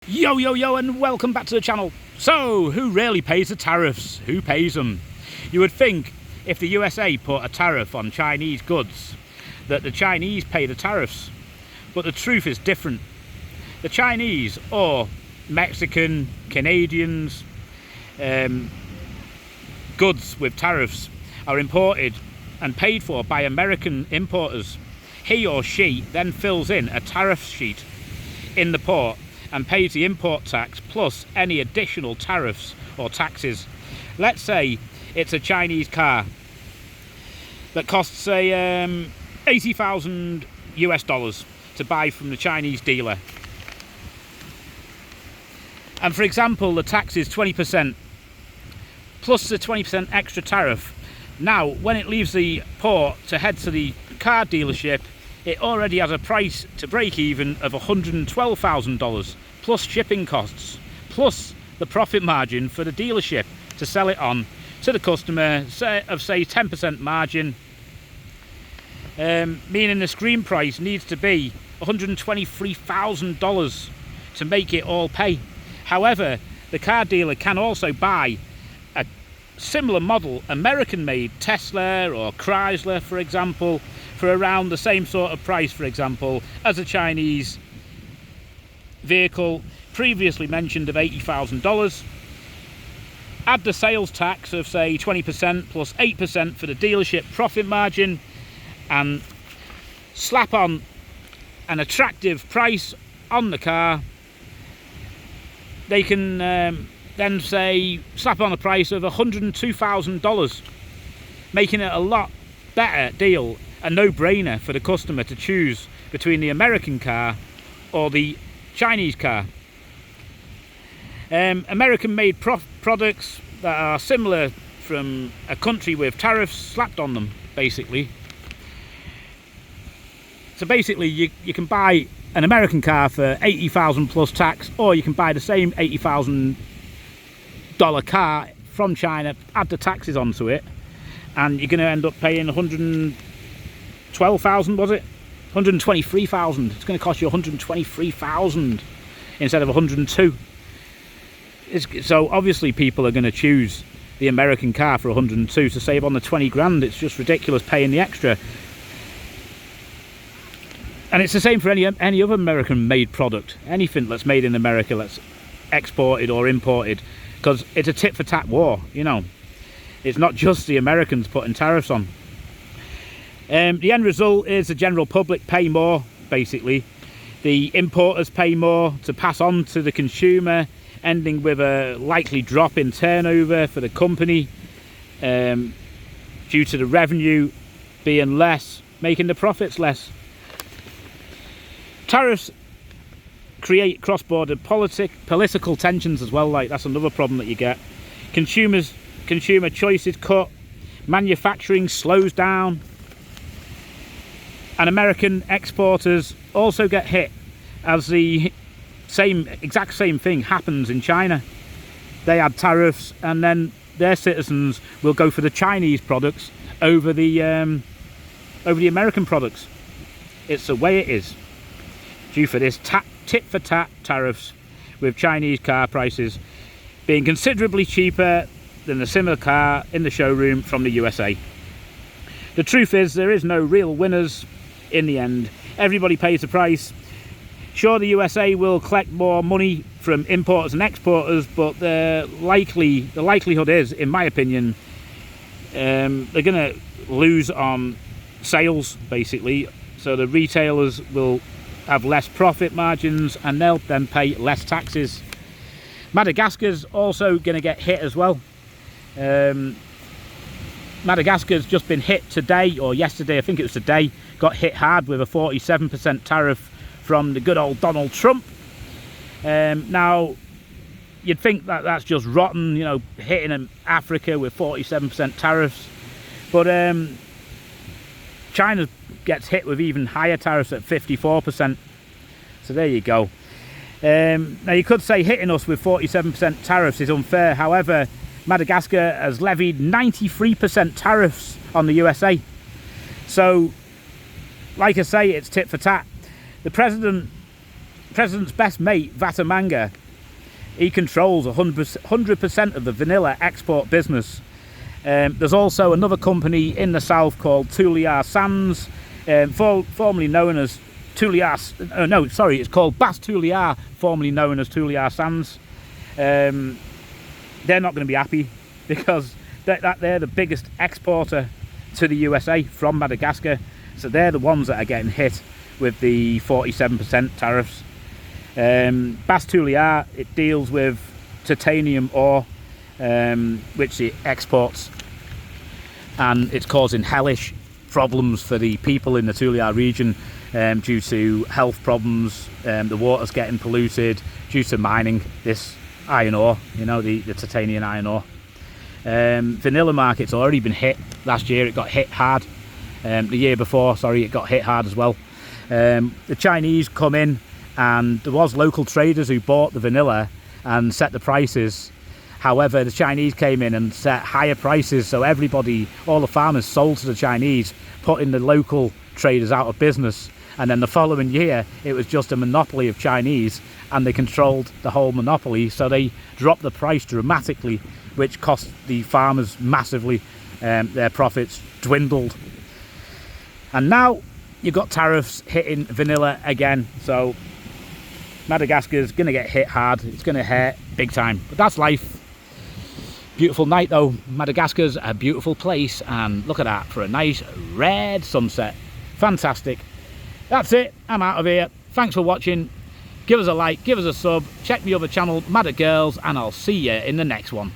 Yo, yo, yo, and welcome back to the channel. So, who really pays the tariffs? Who pays them? You would think if the USA put a tariff on Chinese goods, that the Chinese pay the tariffs. But the truth is different. The Chinese, or Mexican, Canadians, goods with tariffs are imported and paid for by American importers. He or she then fills in a tariff sheet in the port and pays the import tax plus any additional tariffs or taxes. Let's say it's a Chinese car that costs, say, $80,000 US to buy from the Chinese dealer. And for example, the tax is 20% plus the 20% extra tariff. Now, when it leaves the port to head to the car dealership, it already has a price to break even of $112,000 plus shipping costs, plus the profit margin for the dealership to sell it on to the customer of say 10% margin, meaning the screen price needs to be $123,000 to make it all pay. However, the car dealer can also buy a similar model American made Tesla or Chrysler, for example, for around the same sort of price, for example, as a Chinese vehicle previously mentioned of $80,000. Add the sales tax of say 20% plus 8% for the dealership profit margin, and slap on an attractive price on the car. They can then say slap on a price of $102,000, making it a lot better deal, a no-brainer for the customer to choose between the American car or the Chinese car. American made products that are similar from a country with tariffs slapped on them, basically. So basically you can buy an American car for $80,000 plus tax, or you can buy the same $80,000 car from China, add the taxes onto it, and you're going to end up paying $112,000, was it? $123,000. It's going to cost you $123,000 instead of $102,000. So obviously people are going to choose the American car for $102,000 to save on the 20 grand. It's just ridiculous paying the extra. And it's the same for any other American made product. Anything that's made in America that's exported or imported, because it's a tit for tat war, you know. It's not just the Americans putting tariffs on. The end result is the general public pay more, basically. The importers pay more to pass on to the consumer, ending with a likely drop in turnover for the company due to the revenue being less, making the profits less. Tariffs create cross-border political tensions as well. Like, that's another problem that you get. Consumer choice is cut, manufacturing slows down, and American exporters also get hit as the exact same thing happens in China. They add tariffs, and then their citizens will go for the Chinese products over the American products. It's the way it is, due for this tit for tat tariffs, with Chinese car prices being considerably cheaper than the similar car in the showroom from the USA. The truth is, there is no real winners in the end. Everybody pays the price. Sure, the USA will collect more money from importers and exporters, but the likelihood is, in my opinion, they're going to lose on sales, basically. So the retailers will have less profit margins, and they'll then pay less taxes. Madagascar's also going to get hit as well. Madagascar's just been hit today, or yesterday, I think it was today, got hit hard with a 47% tariff from the good old Donald Trump. Now, you'd think that that's just rotten, you know, hitting Africa with 47% tariffs, but China gets hit with even higher tariffs at 54%. So there you go. Now, you could say hitting us with 47% tariffs is unfair. However, Madagascar has levied 93% tariffs on the USA. So, like I say, it's tit for tat. The president president's best mate, Vatamanga, he controls 100% of the vanilla export business. There's also another company in the south called Tuliar Sands, formerly known as it's called Bas Tuliar, formerly known as Tuliar Sands. They're not going to be happy because they're the biggest exporter to the USA from Madagascar, so they're the ones that are getting hit with the 47% tariffs. Bas Tuliar, it deals with titanium ore, which it exports, and it's causing hellish problems for the people in the Tuliar region due to health problems. The water's getting polluted due to mining this iron ore, you know, the titanium iron ore. Vanilla market's already been hit. Last year it got hit hard. The year before, sorry, it got hit hard as well. The Chinese come in, and there was local traders who bought the vanilla and set the prices. However, the Chinese came in and set higher prices, so everybody, all the farmers sold to the Chinese, putting the local traders out of business. And then the following year, it was just a monopoly of Chinese, and they controlled the whole monopoly, so they dropped the price dramatically, which cost the farmers massively. Their profits dwindled. And now you've got tariffs hitting vanilla again, so Madagascar's going to get hit hard. It's going to hurt big time, but that's life. Beautiful night though. Madagascar's a beautiful place, and look at that, for a nice red sunset. Fantastic. That's it, I'm out of here. Thanks for watching. Give us a like, give us a sub, check the other channel, Mada Girls, and I'll see you in the next one.